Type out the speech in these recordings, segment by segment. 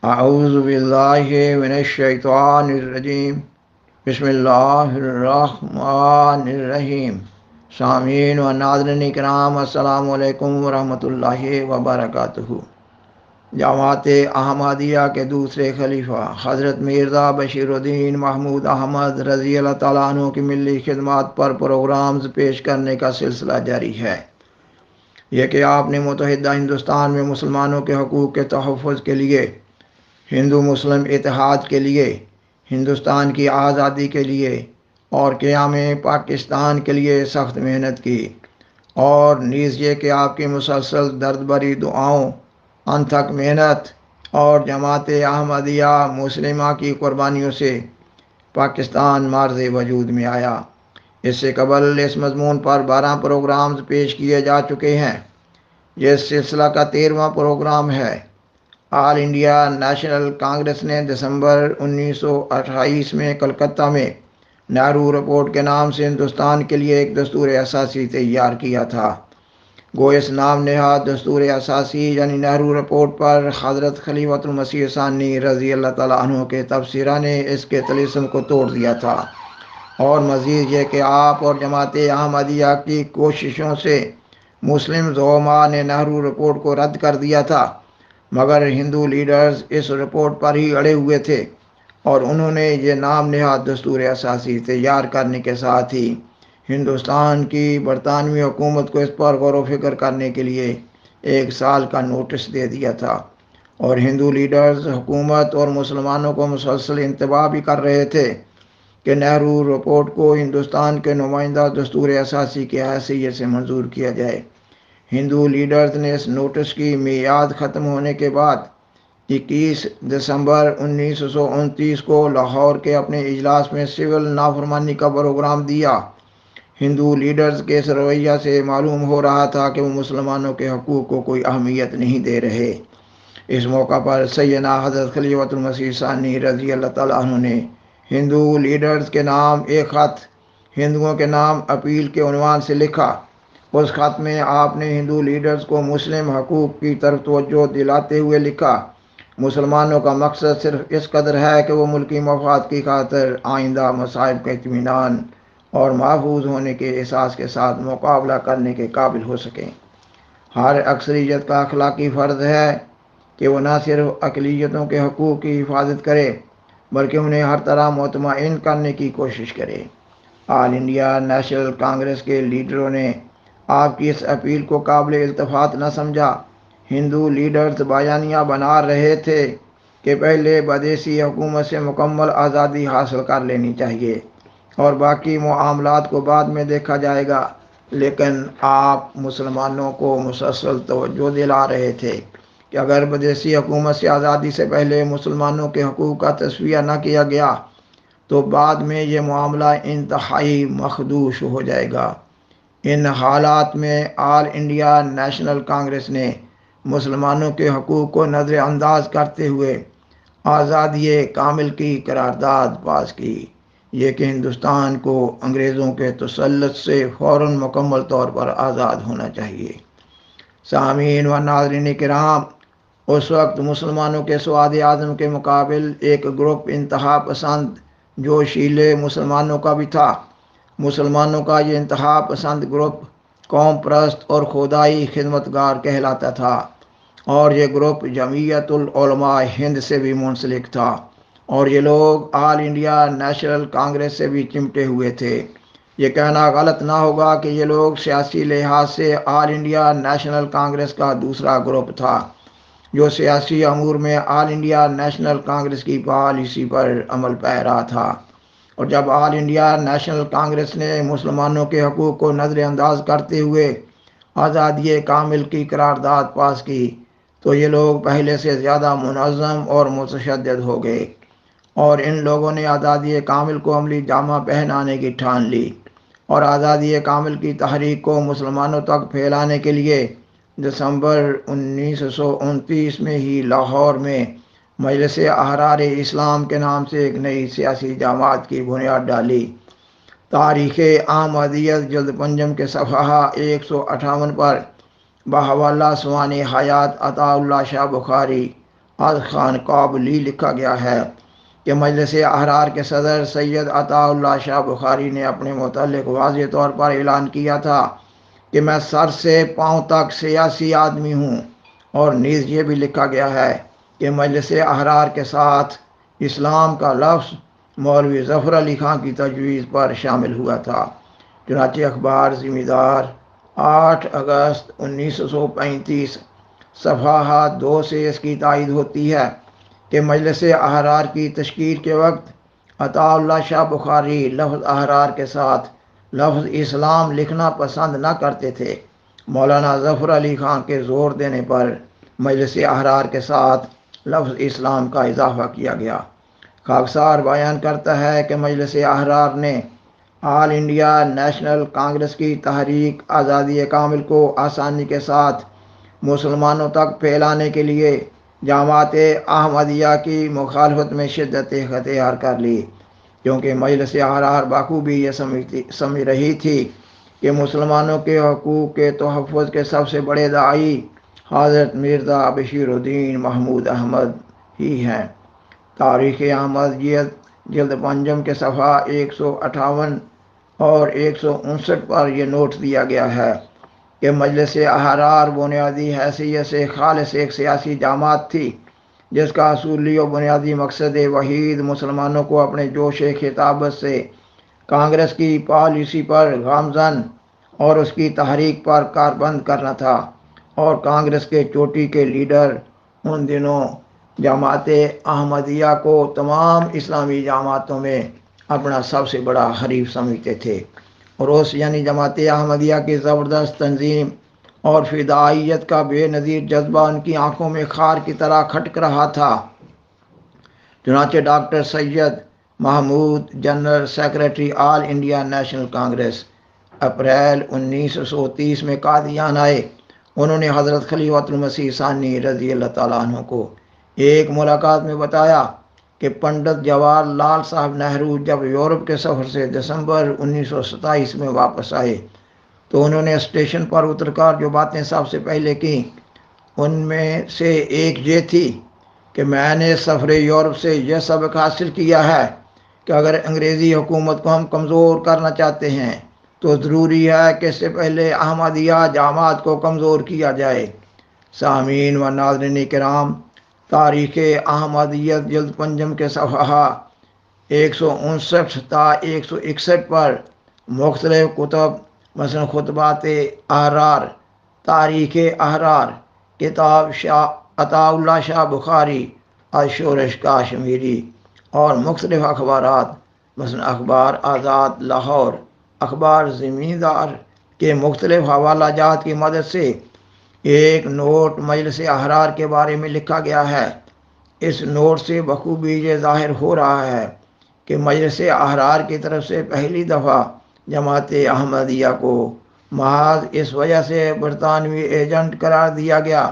اعوذ باللہ من الشیطان الرجیم بسم اللہ الرحمن الرحیم۔ سامعین و ناظرین کرام، السلام علیکم ورحمۃ اللہ وبرکاتہ۔ جماعت احمدیہ کے دوسرے خلیفہ حضرت مرزا بشیر الدین محمود احمد رضی اللہ تعالیٰ عنہ کی ملی خدمات پر پروگرامز پیش کرنے کا سلسلہ جاری ہے۔ یہ کہ آپ نے متحدہ ہندوستان میں مسلمانوں کے حقوق کے تحفظ کے لیے، ہندو مسلم اتحاد کے لیے، ہندوستان کی آزادی کے لیے اور قیام پاکستان کے لیے سخت محنت کی، اور نیز یہ کہ آپ کی مسلسل درد بھری دعاؤں، انتھک محنت اور جماعت احمدیہ مسلمہ کی قربانیوں سے پاکستان معرض وجود میں آیا۔ اس سے قبل اس مضمون پر 12 پروگرامز پیش کیے جا چکے ہیں۔ یہ سلسلہ کا 13واں پروگرام ہے۔ آل انڈیا نیشنل کانگریس نے دسمبر 1928 میں کلکتہ میں نہرو رپورٹ کے نام سے ہندوستان کے لیے ایک دستور اساسی تیار کیا تھا۔ گو اس نام نہاد دستور اساسی یعنی نہرو رپورٹ پر حضرت خلیفۃ المسیح ثانی رضی اللہ تعالیٰ عنہ کے تبصرہ نے اس کے طلسم کو توڑ دیا تھا، اور مزید یہ کہ آپ اور جماعت احمدیہ کی کوششوں سے مسلم زعماء نے نہرو رپورٹ کو رد کر دیا تھا، مگر ہندو لیڈرز اس رپورٹ پر ہی اڑے ہوئے تھے، اور انہوں نے یہ نام نہاد دستور اساسی تیار کرنے کے ساتھ ہی ہندوستان کی برطانوی حکومت کو اس پر غور و فکر کرنے کے لیے 1 سال کا نوٹس دے دیا تھا، اور ہندو لیڈرز حکومت اور مسلمانوں کو مسلسل انتباہ بھی کر رہے تھے کہ نہرو رپورٹ کو ہندوستان کے نمائندہ دستور اساسی کی حیثیت سے منظور کیا جائے۔ ہندو لیڈرز نے اس نوٹس کی میعاد ختم ہونے کے بعد 21 دسمبر 1929 کو لاہور کے اپنے اجلاس میں سول نافرمانی کا پروگرام دیا۔ ہندو لیڈرز کے اس رویہ سے معلوم ہو رہا تھا کہ وہ مسلمانوں کے حقوق کو کوئی اہمیت نہیں دے رہے۔ اس موقع پر سیدنا حضرت خلیفۃ المسیح ثانی رضی اللہ تعالیٰ عنہ نے ہندو لیڈرز کے نام ایک خط ہندوؤں کے نام اپیل کے عنوان سے لکھا۔ اس خط میں آپ نے ہندو لیڈرز کو مسلم حقوق کی طرف توجہ دلاتے ہوئے لکھا، مسلمانوں کا مقصد صرف اس قدر ہے کہ وہ ملکی مفاد کی خاطر آئندہ مصائب کا اطمینان اور محفوظ ہونے کے احساس کے ساتھ مقابلہ کرنے کے قابل ہو سکیں۔ ہر اکثریت کا اخلاقی فرض ہے کہ وہ نہ صرف اقلیتوں کے حقوق کی حفاظت کرے بلکہ انہیں ہر طرح مطمئن کرنے کی کوشش کرے۔ آل انڈیا نیشنل کانگریس کے لیڈروں نے آپ کی اس اپیل کو قابل التفات نہ سمجھا۔ ہندو لیڈرز بیانیہ بنا رہے تھے کہ پہلے بدیسی حکومت سے مکمل آزادی حاصل کر لینی چاہیے اور باقی معاملات کو بعد میں دیکھا جائے گا، لیکن آپ مسلمانوں کو مسلسل توجہ دلا رہے تھے کہ اگر بدیسی حکومت سے آزادی سے پہلے مسلمانوں کے حقوق کا تصفیہ نہ کیا گیا تو بعد میں یہ معاملہ انتہائی مخدوش ہو جائے گا۔ ان حالات میں آل انڈیا نیشنل کانگریس نے مسلمانوں کے حقوق کو نظر انداز کرتے ہوئے آزادی کامل کی قرارداد پاس کی، یہ کہ ہندوستان کو انگریزوں کے تسلط سے فوراً مکمل طور پر آزاد ہونا چاہیے۔ سامعین و ناظرین کرام، اس وقت مسلمانوں کے سواد اعظم کے مقابل ایک گروپ انتہا پسند جوشیلے مسلمانوں کا بھی تھا۔ مسلمانوں کا یہ انتہا پسند گروپ قوم پرست اور خدائی خدمتگار کہلاتا تھا، اور یہ گروپ جمعیت العلماء ہند سے بھی منسلک تھا، اور یہ لوگ آل انڈیا نیشنل کانگریس سے بھی چمٹے ہوئے تھے۔ یہ کہنا غلط نہ ہوگا کہ یہ لوگ سیاسی لحاظ سے آل انڈیا نیشنل کانگریس کا دوسرا گروپ تھا، جو سیاسی امور میں آل انڈیا نیشنل کانگریس کی پالیسی پر عمل پیرا تھا۔ اور جب آل انڈیا نیشنل کانگریس نے مسلمانوں کے حقوق کو نظر انداز کرتے ہوئے آزادی کامل کی قرارداد پاس کی تو یہ لوگ پہلے سے زیادہ منظم اور متشدد ہو گئے، اور ان لوگوں نے آزادی کامل کو عملی جامہ پہنانے کی ٹھان لی، اور آزادی کامل کی تحریک کو مسلمانوں تک پھیلانے کے لیے دسمبر 1929 میں ہی لاہور میں مجلس احرار اسلام کے نام سے ایک نئی سیاسی جماعت کی بنیاد ڈالی۔ تاریخ احمدیت جلد پنجم کے صفحہ 158 پر بحوالہ سوانح حیات عطا اللہ شاہ بخاری از خان کابلی لکھا گیا ہے کہ مجلس احرار کے صدر سید عطا اللہ شاہ بخاری نے اپنے متعلق واضح طور پر اعلان کیا تھا کہ میں سر سے پاؤں تک سیاسی آدمی ہوں، اور نیز یہ بھی لکھا گیا ہے کہ مجلس احرار کے ساتھ اسلام کا لفظ مولوی ظفر علی خان کی تجویز پر شامل ہوا تھا۔ چنانچہ اخبار ذمہ دار 8 اگست 1935 صفحہ 2 سے اس کی تائید ہوتی ہے کہ مجلس احرار کی تشکیل کے وقت عطا اللہ شاہ بخاری لفظ احرار کے ساتھ لفظ اسلام لکھنا پسند نہ کرتے تھے۔ مولانا ظفر علی خان کے زور دینے پر مجلس احرار کے ساتھ لفظ اسلام کا اضافہ کیا گیا۔ خاکسار بیان کرتا ہے کہ مجلس احرار نے آل انڈیا نیشنل کانگریس کی تحریک آزادی کامل کو آسانی کے ساتھ مسلمانوں تک پھیلانے کے لیے جماعت احمدیہ کی مخالفت میں شدت اختیار کر لی، کیونکہ مجلس احرار بخوبی یہ سمجھ رہی تھی کہ مسلمانوں کے حقوق کے تحفظ کے سب سے بڑے داعی حضرت مرزا بشیر الدین محمود احمد ہی ہیں۔ تاریخ احمدیت جلد پنجم کے صفحہ 158 اور 159 پر یہ نوٹ دیا گیا ہے کہ مجلس احرار بنیادی حیثیت سے خالص ایک سیاسی جماعت تھی، جس کا اصولی و بنیادی مقصد وحید مسلمانوں کو اپنے جوش خطابت سے کانگریس کی پالیسی پر گامزن اور اس کی تحریک پر کاربند کرنا تھا، اور کانگریس کے چوٹی کے لیڈر ان دنوں جماعت احمدیہ کو تمام اسلامی جماعتوں میں اپنا سب سے بڑا حریف سمجھتے تھے، اور اس یعنی جماعت احمدیہ کی زبردست تنظیم اور فدائیت کا بے نظیر جذبہ ان کی آنکھوں میں خار کی طرح کھٹک رہا تھا۔ چنانچہ ڈاکٹر سید محمود جنرل سیکریٹری آل انڈیا نیشنل کانگریس اپریل 1930 میں قادیان آئے۔ انہوں نے حضرت خلیفۃ المسیح ثانی رضی اللہ تعالیٰ عنہ کو ایک ملاقات میں بتایا کہ پنڈت جواہر لال صاحب نہرو جب یورپ کے سفر سے دسمبر 1927 میں واپس آئے تو انہوں نے اسٹیشن پر اتر کر جو باتیں سب سے پہلے کی، ان میں سے ایک یہ تھی کہ میں نے سفر یورپ سے یہ سبق حاصل کیا ہے کہ اگر انگریزی حکومت کو ہم کمزور کرنا چاہتے ہیں تو ضروری ہے کہ اس سے پہلے احمدیہ جماعت کو کمزور کیا جائے۔ سامعین و ناظرین کرام، تاریخ احمدیت جلد پنجم کے صفحہ 159 تا 161 پر مختلف کتب مثلا خطبات احرار، تاریخ احرار، کتاب عطا اللہ شاہ بخاری از شورش کاشمیری، اور مختلف اخبارات مثلا اخبار آزاد لاہور، اخبار زمیندار کے مختلف حوالہ جات کی مدد سے ایک نوٹ مجلس احرار کے بارے میں لکھا گیا ہے۔ اس نوٹ سے بخوبی یہ ظاہر ہو رہا ہے کہ مجلس احرار کی طرف سے پہلی دفعہ جماعت احمدیہ کو محض اس وجہ سے برطانوی ایجنٹ قرار دیا گیا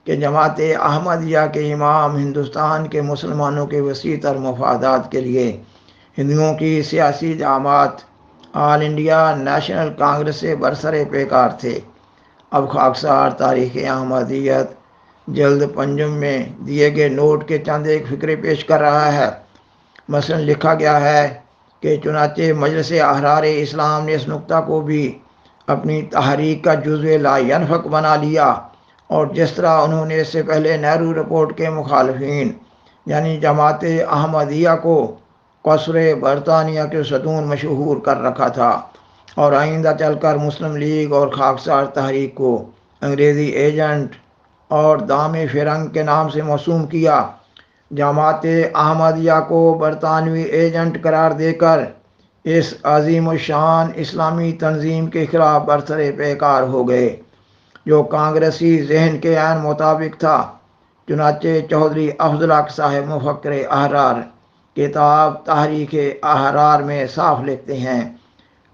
کہ جماعت احمدیہ کے امام ہندوستان کے مسلمانوں کے وسیع تر مفادات کے لیے ہندوؤں کی سیاسی جماعت آل انڈیا نیشنل کانگریس سے برسر پیکار تھے۔ اب خاکسار تاریخ احمدیت جلد پنجم میں دیے گئے نوٹ کے چند ایک فقرے پیش کر رہا ہے۔ مثلا لکھا گیا ہے کہ چنانچہ مجلس احرار اسلام نے اس نقطہ کو بھی اپنی تحریک کا جزو لا ینفک بنا لیا، اور جس طرح انہوں نے اس سے پہلے نہرو رپورٹ کے مخالفین یعنی جماعت احمدیہ کو قصر برطانیہ کے ستون مشہور کر رکھا تھا، اور آئندہ چل کر مسلم لیگ اور خاکسار تحریک کو انگریزی ایجنٹ اور دام فرنگ کے نام سے موسوم کیا، جماعت احمدیہ کو برطانوی ایجنٹ قرار دے کر اس عظیم الشان اسلامی تنظیم کے خلاف برسر پیکار ہو گئے جو کانگریسی ذہن کے عین مطابق تھا۔ چنانچہ چودھری افضل حق صاحب مفکر احرار کتاب تحریک احرار میں صاف لکھتے ہیں،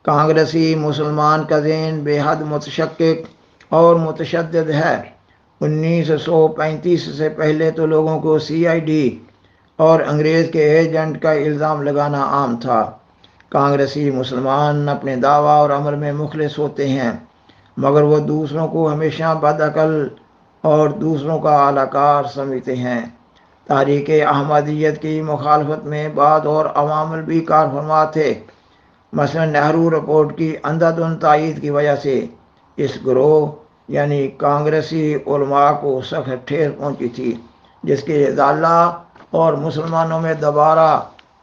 کانگریسی مسلمان کا ذہن بے حد متشکک اور متشدد ہے۔ 1935 سے پہلے تو لوگوں کو CID اور انگریز کے ایجنٹ کا الزام لگانا عام تھا۔ کانگریسی مسلمان اپنے دعویٰ اور عمل میں مخلص ہوتے ہیں، مگر وہ دوسروں کو ہمیشہ بد عقل اور دوسروں کا اعلی کار سمجھتے ہیں۔ تحریک احمدیت کی مخالفت میں بعض اور عوامل بھی کار فرما تھے۔ مثلا نہرو رپورٹ کی اندھا دھند تائید کی وجہ سے اس گروہ یعنی کانگریسی علماء کو سخت ٹھیس پہنچی تھی، جس کے ازالہ اور مسلمانوں میں دوبارہ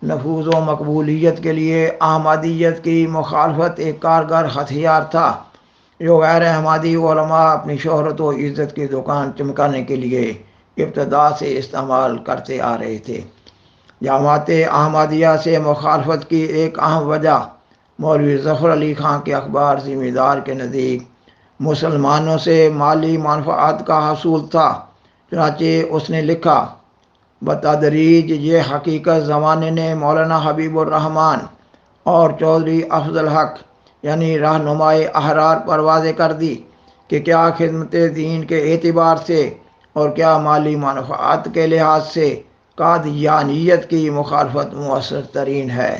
نفوذ و مقبولیت کے لیے احمدیت کی مخالفت ایک کارگر ہتھیار تھا جو غیر احمدی علماء اپنی شہرت و عزت کی دکان چمکانے کے لیے ابتدا سے استعمال کرتے آ رہے تھے۔ جماعت احمدیہ سے مخالفت کی ایک اہم وجہ مولوی ظفر علی خان کے اخبار ذمہ دار کے نزدیک مسلمانوں سے مالی منفعت کا حصول تھا۔ چنانچہ اس نے لکھا، بتدریج یہ حقیقت زمانے نے مولانا حبیب الرحمن اور چودھری افضل حق یعنی رہنمائے احرار پر واضح کر دی کہ کیا خدمت دین کے اعتبار سے اور کیا مالی منفعت کے لحاظ سے قادیانیت کی مخالفت مؤثر ترین ہے۔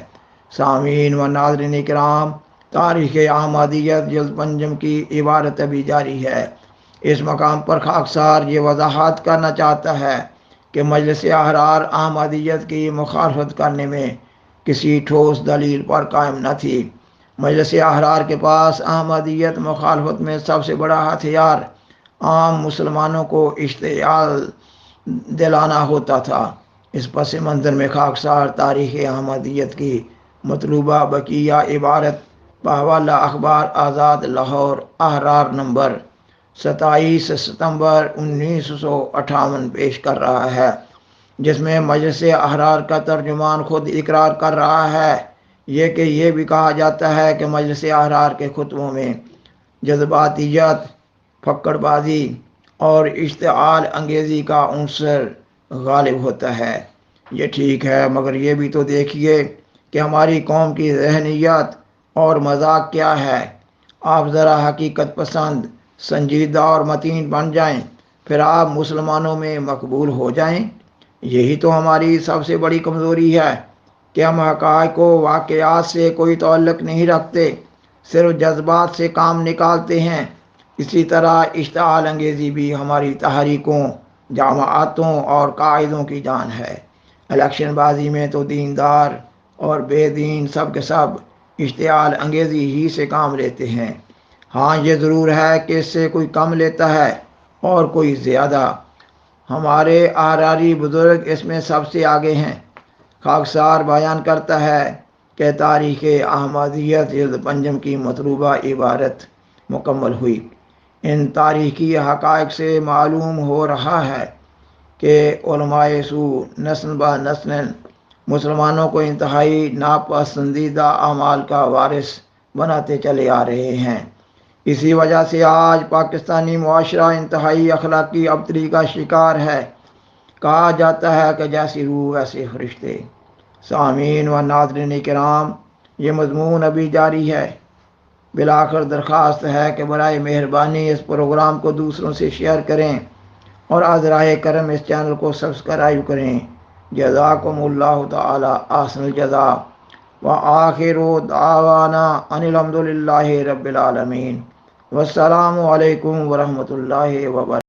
سامعین و ناظرین کرام، تاریخ احمدیت جلد پنجم کی عبارت ابھی جاری ہے۔ اس مقام پر خاکسار یہ وضاحت کرنا چاہتا ہے کہ مجلس احرار احمدیت کی مخالفت کرنے میں کسی ٹھوس دلیل پر قائم نہ تھی۔ مجلس احرار کے پاس احمدیت مخالفت میں سب سے بڑا ہتھیار عام مسلمانوں کو اشتعال دلانا ہوتا تھا۔ اس پس منظر میں خاکسار تاریخ احمدیت کی مطلوبہ بقیہ عبارت بحوالہ اخبار آزاد لاہور احرار نمبر 27 ستمبر 1958 پیش کر رہا ہے، جس میں مجلس احرار کا ترجمان خود اقرار کر رہا ہے یہ بھی کہا جاتا ہے کہ مجلس احرار کے خطبوں میں جذباتیت، پھکڑ بازی اور اشتعال انگیزی کا عنصر غالب ہوتا ہے۔ یہ ٹھیک ہے، مگر یہ بھی تو دیکھیے کہ ہماری قوم کی ذہنیت اور مذاق کیا ہے۔ آپ ذرا حقیقت پسند، سنجیدہ اور متین بن جائیں، پھر آپ مسلمانوں میں مقبول ہو جائیں۔ یہی تو ہماری سب سے بڑی کمزوری ہے کہ ہم حقائق و واقعات سے کوئی تعلق نہیں رکھتے، صرف جذبات سے کام نکالتے ہیں۔ اسی طرح اشتعال انگیزی بھی ہماری تحریکوں، جماعتوں اور قائدوں کی جان ہے۔ الیکشن بازی میں تو دیندار اور بے دین سب کے سب اشتعال انگیزی ہی سے کام لیتے ہیں۔ ہاں یہ ضرور ہے کہ اس سے کوئی کم لیتا ہے اور کوئی زیادہ۔ ہمارے احراری بزرگ اس میں سب سے آگے ہیں۔ خاکسار بیان کرتا ہے کہ تاریخ احمدیت جلد پنجم کی مطلوبہ عبارت مکمل ہوئی۔ ان تاریخی حقائق سے معلوم ہو رہا ہے کہ علماء سو نسل بہ نسل مسلمانوں کو انتہائی ناپسندیدہ اعمال کا وارث بناتے چلے آ رہے ہیں۔ اسی وجہ سے آج پاکستانی معاشرہ انتہائی اخلاقی ابتری کا شکار ہے۔ کہا جاتا ہے کہ جیسی روح ویسے فرشتے۔ سامعین و ناظرین کرام، یہ مضمون ابھی جاری ہے۔ بالآخر درخواست ہے کہ برائے مہربانی اس پروگرام کو دوسروں سے شیئر کریں اور ازرائے کرم اس چینل کو سبسکرائب کریں۔ جزاکم اللہ تعالی احسن الجزاء وآخر دعوانا ان الحمد للہ رب العالمین۔ والسلام علیکم ورحمۃ اللہ وبرکاتہ۔